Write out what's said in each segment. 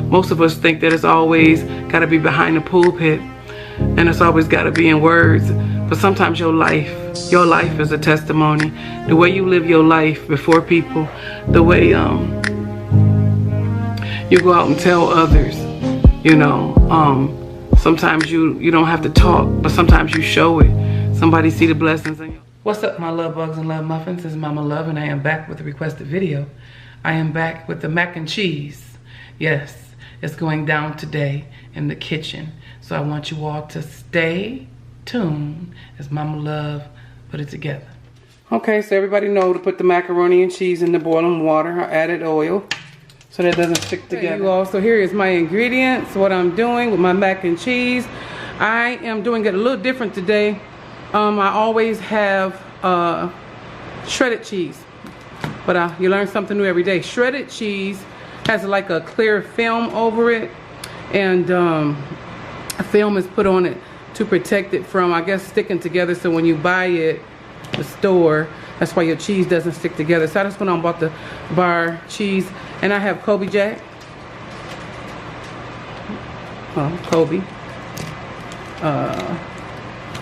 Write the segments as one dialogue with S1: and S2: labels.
S1: Most of us think that it's always got to be behind the pulpit, and it's always got to be in words. But sometimes your life is a testimony. The way you live your life before people, the way you go out and tell others, you know. Sometimes you don't have to talk, but sometimes you show it. Somebody see the blessings in you. What's up, my love bugs and love muffins? This is Mama Love, and I am back with a requested video. I am back with the mac and cheese. Yes, it's going down today in the kitchen. So I want you all to stay tuned as Mama Love put it together. Okay, so everybody know to put the macaroni and cheese in the boiling water. I added oil so that it doesn't stick together. You all, so here is my ingredients, what I'm doing with my mac and cheese. I am doing it a little different today. I always have shredded cheese, but you learn something new every day. Shredded cheese has like a clear film over it, and a film is put on it to protect it from, I guess, sticking together. So when you buy it at the store, that's why your cheese doesn't stick together. So I just went on and bought the bar cheese, and I have Kobe Jack, Kobe,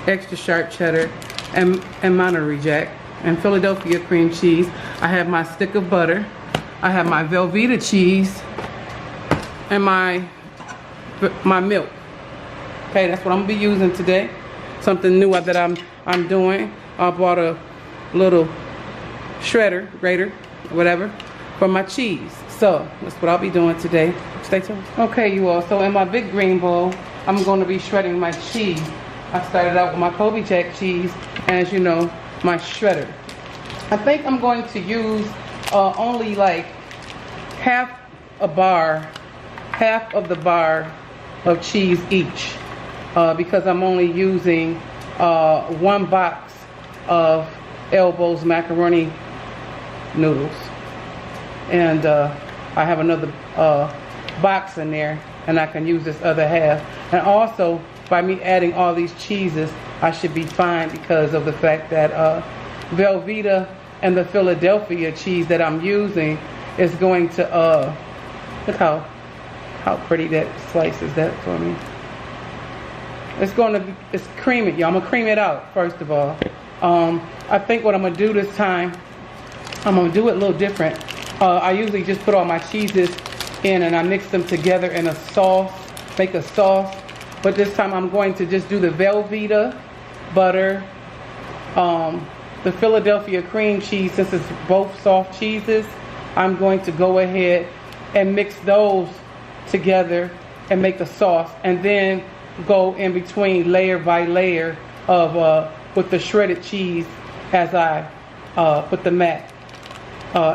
S1: extra sharp cheddar, and Monterey Jack, and Philadelphia cream cheese. I have my stick of butter. I have my Velveeta cheese, and my milk. Okay, that's what I'm gonna be using today. Something new that I'm doing. I bought a little grater, whatever, for my cheese. So that's what I'll be doing today. Stay tuned. Okay, you all. So in my big green bowl, I'm going to be shredding my cheese. I started out with my Kobe Jack cheese, and as you know, my shredder. I think I'm going to use only like half of the bar of cheese each, because I'm only using one box of Elbows macaroni noodles, and I have another box in there, and I can use this other half. And also, by me adding all these cheeses, I should be fine because of the fact that Velveeta and the Philadelphia cheese that I'm using is going to look how pretty that slices that for me. It's creamy, y'all. I'm gonna cream it out first of all. I think what I'm gonna do this time, I'm gonna do it a little different. I usually just put all my cheeses in and I mix them together in a sauce, make a sauce. But this time I'm going to just do the Velveeta butter, the Philadelphia cream cheese. Since it's both soft cheeses, I'm going to go ahead and mix those together and make a sauce, and then go in between layer by layer of with the shredded cheese as I put the mac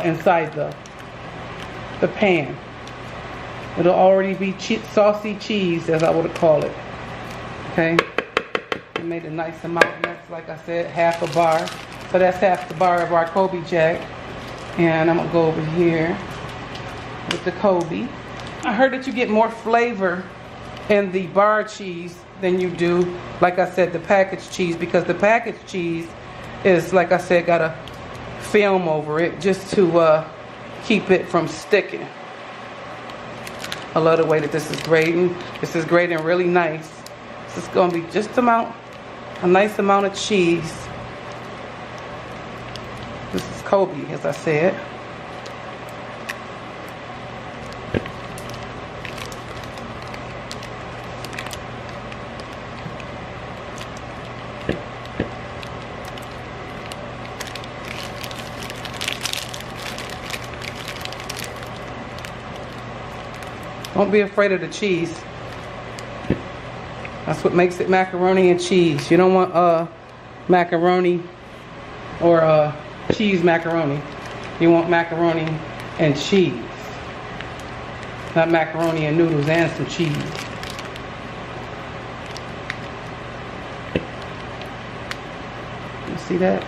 S1: inside the pan. It'll already be saucy cheese, as I would call it. Okay, I made a nice amount, and that's, like I said, half a bar. So that's half the bar of our Kobe Jack. And I'm gonna go over here with the Kobe. I heard that you get more flavor in the bar cheese than you do, like I said, the packaged cheese, because the packaged cheese is, like I said, got a film over it just to keep it from sticking. I love the way that this is grating. This is grating really nice. This is going to be just a nice amount of cheese. This is Kobe, as I said. Don't be afraid of the cheese. That's what makes it macaroni and cheese. You don't want macaroni or cheese macaroni. You want macaroni and cheese. Not macaroni and noodles and some cheese. You see that?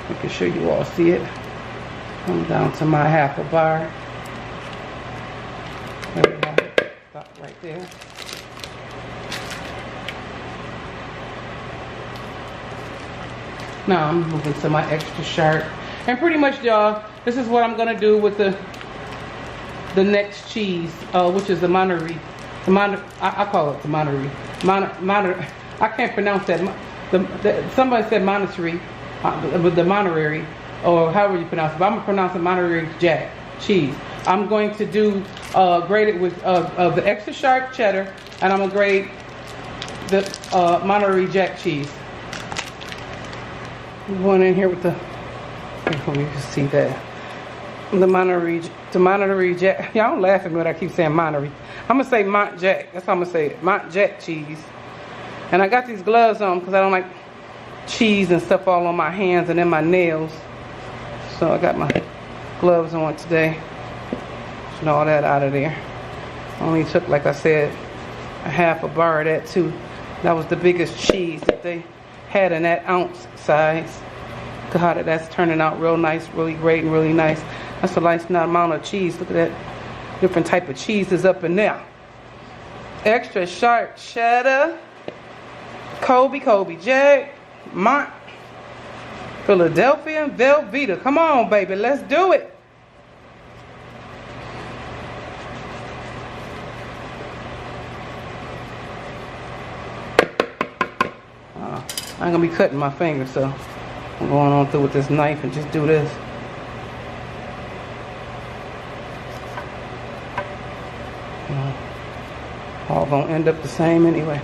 S1: I can show you all see it. Come down to my half a bar. There we have it. Stop right there. Now I'm moving to my extra sharp. And pretty much, y'all, this is what I'm gonna do with the the next cheese, which is the Monterey. I call it the Monterey. I can't pronounce that. Somebody said Monterey, the Monterey, or however you pronounce it. But I'm gonna pronounce it Monterey Jack cheese. I'm going to do grate it with the extra sharp cheddar, and I'm gonna grate the Monterey Jack cheese. I'm going in here with the. Hopefully you can see that. The Monterey Jack. Y'all don't laugh at me when I keep saying Monterey. I'm gonna say Mont Jack. That's how I'm gonna say it. Mont Jack cheese. And I got these gloves on because I don't like cheese and stuff all on my hands and in my nails. So I got my gloves on today. And all that out of there. Only took, like I said, a half a bar of that too. That was the biggest cheese that they had in that ounce size. God, that's turning out real nice, really great, and really nice. That's a nice amount of cheese. Look at that. Different type of cheeses up in there. Extra sharp cheddar. Colby Jack. Mont. Philadelphia Velveeta. Come on, baby. Let's do it. I ain't gonna be cutting my fingers, so I'm going on through with this knife and just do this. All gonna end up the same anyway.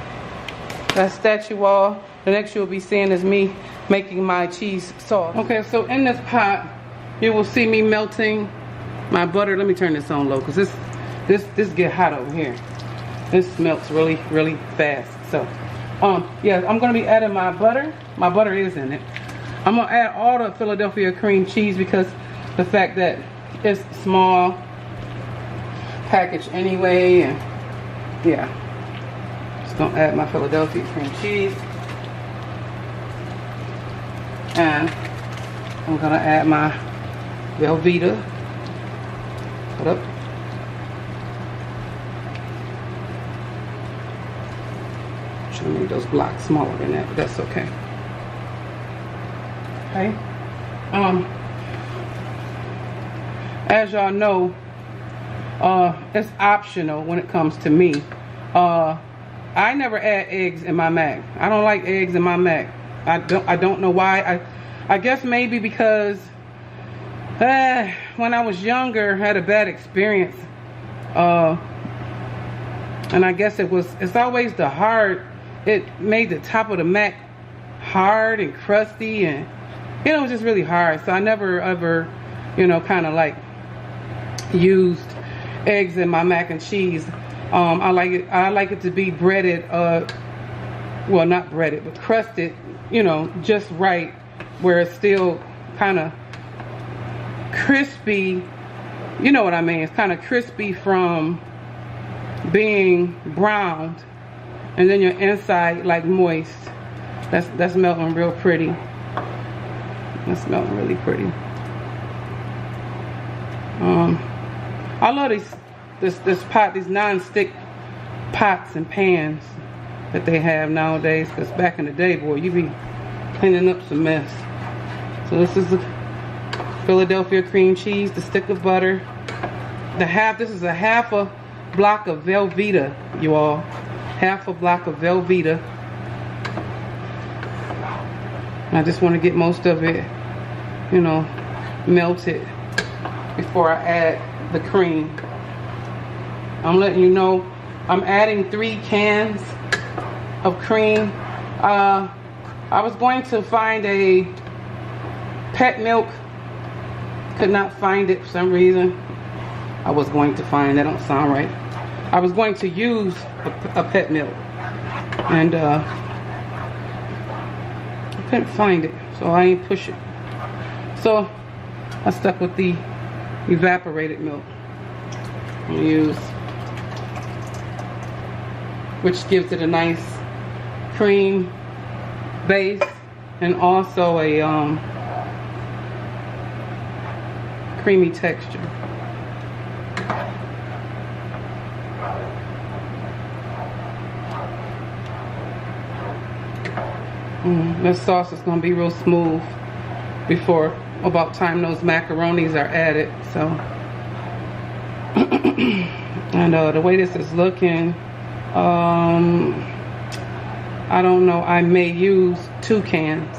S1: That's that, you all. The next you'll be seeing is me making my cheese sauce. Okay, so in this pot, you will see me melting my butter. Let me turn this on low, cause this get hot over here. This melts really, really fast. So. Yeah, I'm gonna be adding my butter. My butter is in it. I'm gonna add all the Philadelphia cream cheese because the fact that it's small package anyway, and yeah, just gonna add my Philadelphia cream cheese, and I'm gonna add my Velveeta. Put up. I made those blocks smaller than that, but that's okay. Okay. As y'all know, it's optional when it comes to me. I never add eggs in my mac. I don't like eggs in my mac. I don't know why. I guess maybe because when I was younger, I had a bad experience. And I guess it's always the hard. It made the top of the mac hard and crusty, and it was just really hard. So I never ever, kind of like used eggs in my mac and cheese. I like it to be breaded, well, not breaded, but crusted, just right, where it's still kind of crispy. You know what I mean? It's kind of crispy from being browned. And then your inside like moist. That's melting real pretty. That's melting really pretty. I love this pot, these non-stick pots and pans that they have nowadays. Because back in the day, boy, you be cleaning up some mess. So this is the Philadelphia cream cheese, the stick of butter, this is a half a block of Velveeta, you all. Half a block of Velveeta. I just want to get most of it, melted before I add the cream. I'm letting you know I'm adding 3 cans of cream. I was going to find a pet milk. Could not find it for some reason. I was going to find, that don't sound right. I was going to use a pet milk, and I couldn't find it, so I ain't push it. So I stuck with the evaporated milk. I'm gonna use, which gives it a nice cream base and also a creamy texture. This sauce is going to be real smooth before about time those macaronis are added. So And the way this is looking, I don't know, I may use 2 cans.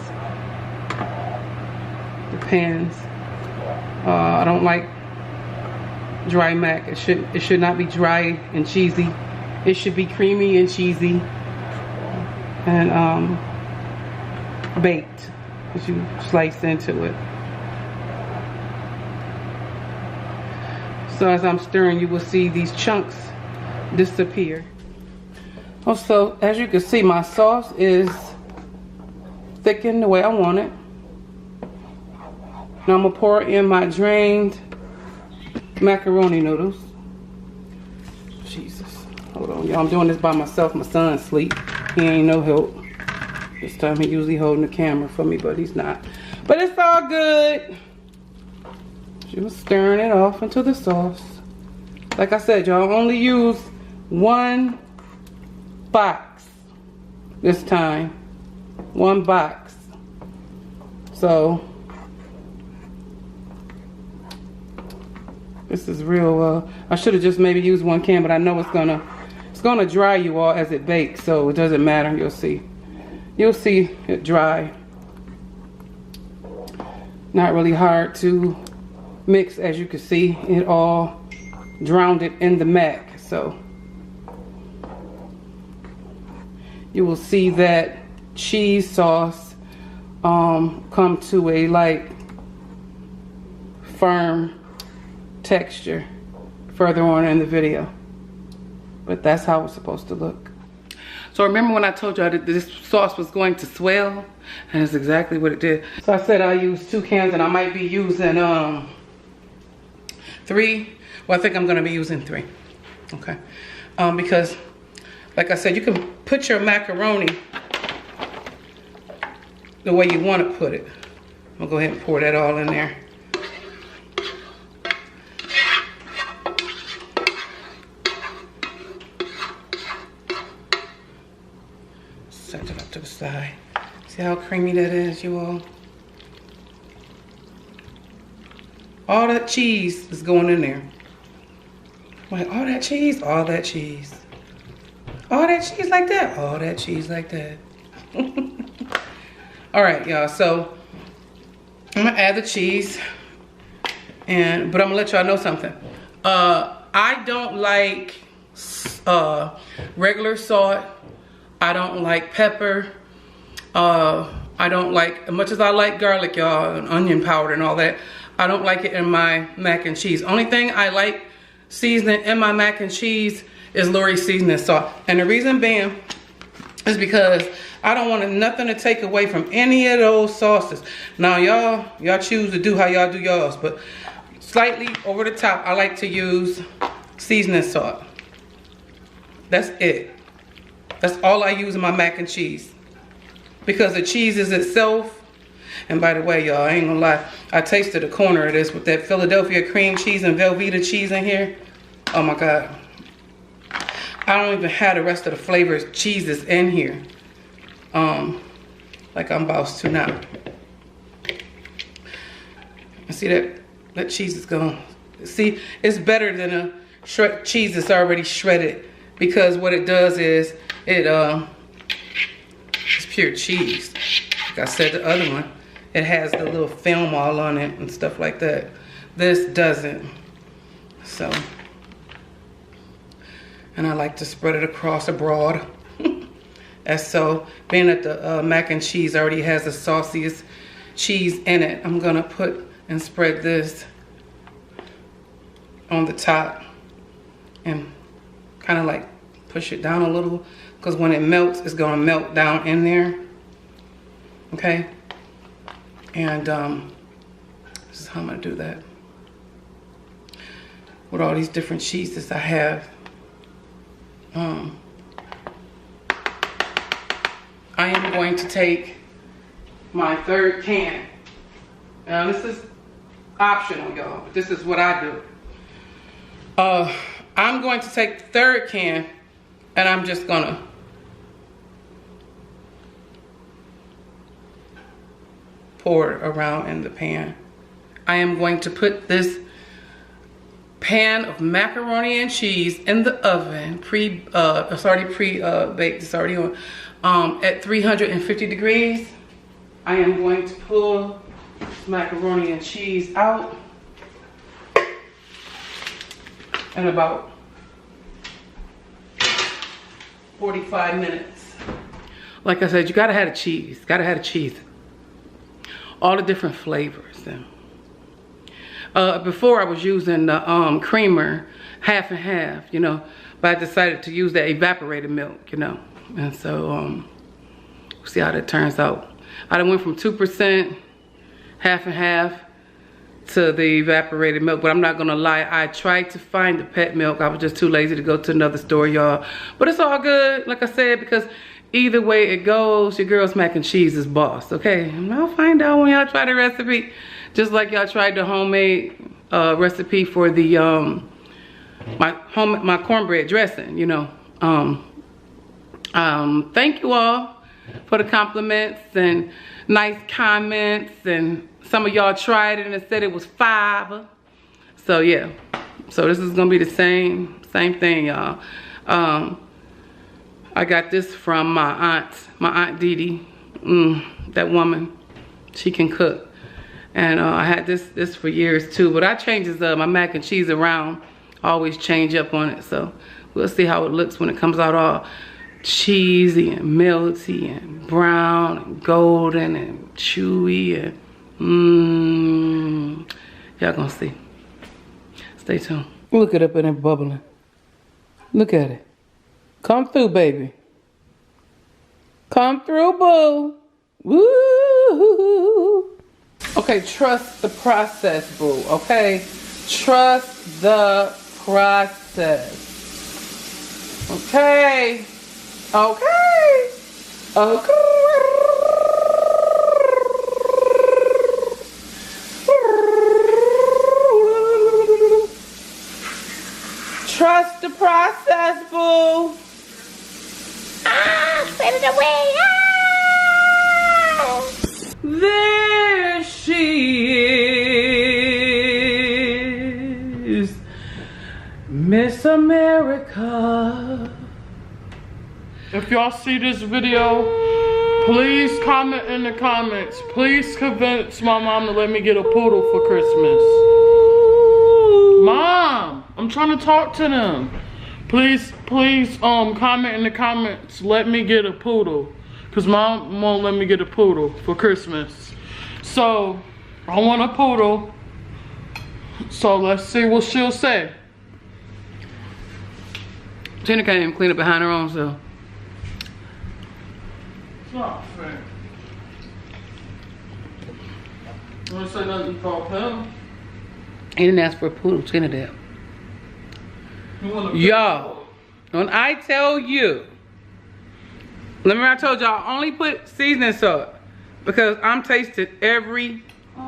S1: Depends. I don't like dry mac. It should not be dry and cheesy. It should be creamy and cheesy and baked as you slice into it. So as I'm stirring, you will see these chunks disappear. Also, as you can see, my sauce is thickened the way I want it. Now I'm gonna pour in my drained macaroni noodles. Jesus, hold on, y'all. I'm doing this by myself. My son's asleep. He ain't no help. This time he usually holding the camera for me, but he's not. But it's all good. Just stirring it off into the sauce. Like I said, y'all, only use 1 box this time. 1 box. So this is real. I should have just maybe used 1 can, but I know it's gonna dry, you all, as it bakes, so it doesn't matter. You'll see it dry. Not really hard to mix, as you can see. It all drowned it in the mac, so you will see that cheese sauce come to a like firm texture further on in the video, but that's how it's supposed to look. So remember when I told y'all that this sauce was going to swell, and it's exactly what it did. So I said I used 2 cans, and I might be using 3. Well, I think I'm gonna be using 3. Okay, because like I said, you can put your macaroni the way you want to put it. I'm gonna go ahead and pour that all in there. Set it up to the side. See how creamy that is, you all? All that cheese is going in there. Like, all that cheese, all that cheese. All that cheese like that, all that cheese like that. All right, y'all, so I'm gonna add the cheese, but I'm gonna let y'all know something. I don't like regular salt. I don't like pepper. I don't like, as much as I like garlic, y'all, and onion powder and all that, I don't like it in my mac and cheese. Only thing I like seasoning in my mac and cheese is Lori's seasoning salt. And the reason being is because I don't want nothing to take away from any of those sauces. Now y'all choose to do how y'all do yours, but slightly over the top, I like to use seasoning salt. That's it. That's all I use in my mac and cheese. Because the cheese is itself. And by the way, y'all, I ain't gonna lie, I tasted a corner of this with that Philadelphia cream cheese and Velveeta cheese in here. Oh my God. I don't even have the rest of the flavors cheeses in here. Like I'm about to now. See that cheese is gone. See, it's better than a cheese that's already shredded, because what it does is it's pure cheese. Like I said, the other one, it has the little film all on it and stuff like that. This doesn't. So, and I like to spread it across abroad. And so, being that the mac and cheese already has the sauciest cheese in it, I'm gonna put and spread this on the top and kind of like push it down a little, because when it melts, it's gonna melt down in there. Okay, and this is how I'm gonna do that with all these different cheeses I have. I am going to take my 3rd can. Now this is optional, y'all, but this is what I do. I'm going to take the 3rd can, and I'm just gonna pour it around in the pan. I am going to put this pan of macaroni and cheese in the oven, it's already pre-baked, it's already on, at 350 degrees. I am going to pull this macaroni and cheese out in about 45 minutes. Like I said, you gotta have the cheese, all the different flavors. Before I was using the creamer half and half, you know, but I decided to use that evaporated milk, you know, and so we'll see how that turns out. I done went from 2% half and half to the evaporated milk, but I'm not gonna lie, I tried to find the pet milk. I was just too lazy to go to another store, y'all, but it's all good, like I said, because either way it goes, your girl's mac and cheese is boss, okay? And I'll find out when y'all try the recipe. Just like y'all tried the homemade recipe for the my cornbread dressing, you know. Thank you all for the compliments and nice comments, and some of y'all tried it and it said it was 5. So yeah, so this is gonna be the same thing, y'all. I got this from my aunt Dee Dee. That woman, she can cook. And I had this for years too, but I changes my mac and cheese around. I always change up on it, so we'll see how it looks when it comes out all cheesy and melty and brown and golden and chewy and y'all gonna see. Stay tuned. Look it up in it bubbling. Look at it. Come through, baby. Come through, boo. Woo! Okay, trust the process, boo, okay? Trust the process. Okay? Okay? Okay? Trust the process, boo. Set it away. There she is, Miss America.
S2: If y'all see this video, please comment in the comments. Please convince my mom to let me get a poodle for Christmas. Mom, I'm trying to talk to them. Please, comment in the comments. Let me get a poodle. Because mom won't let me get a poodle for Christmas. So, I want a poodle. So, let's see what she'll say.
S1: Tina can't even clean up behind her own self.
S2: It's not fair. You want to say nothing you call him?
S1: He didn't ask for a poodle, Tina did. Y'all, when I tell you, remember I told y'all only put seasoning salt because I'm tasting every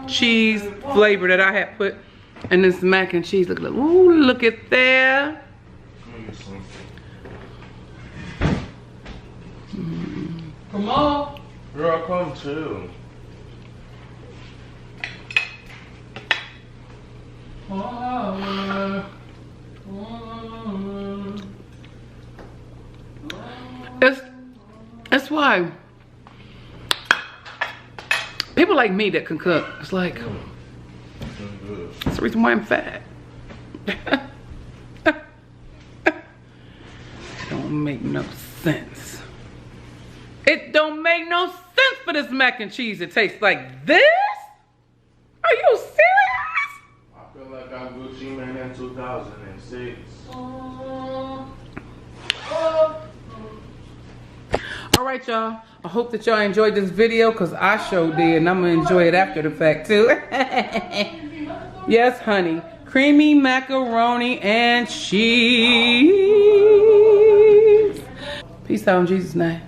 S1: cheese flavor that I had put in this mac and cheese. Look, ooh, look at there.
S2: Come on.
S3: Girl, come too.
S1: That's why people like me that can cook. It's like that's the reason why I'm fat. It don't make no sense. It don't make no sense for this mac and cheese to taste like this. Are you serious?
S3: I feel like I'm Gucci Man in 2006.
S1: All right, y'all. I hope that y'all enjoyed this video because I sure did, and I'm gonna enjoy it after the fact too. Yes, honey. Creamy macaroni and cheese. Peace out in Jesus' name.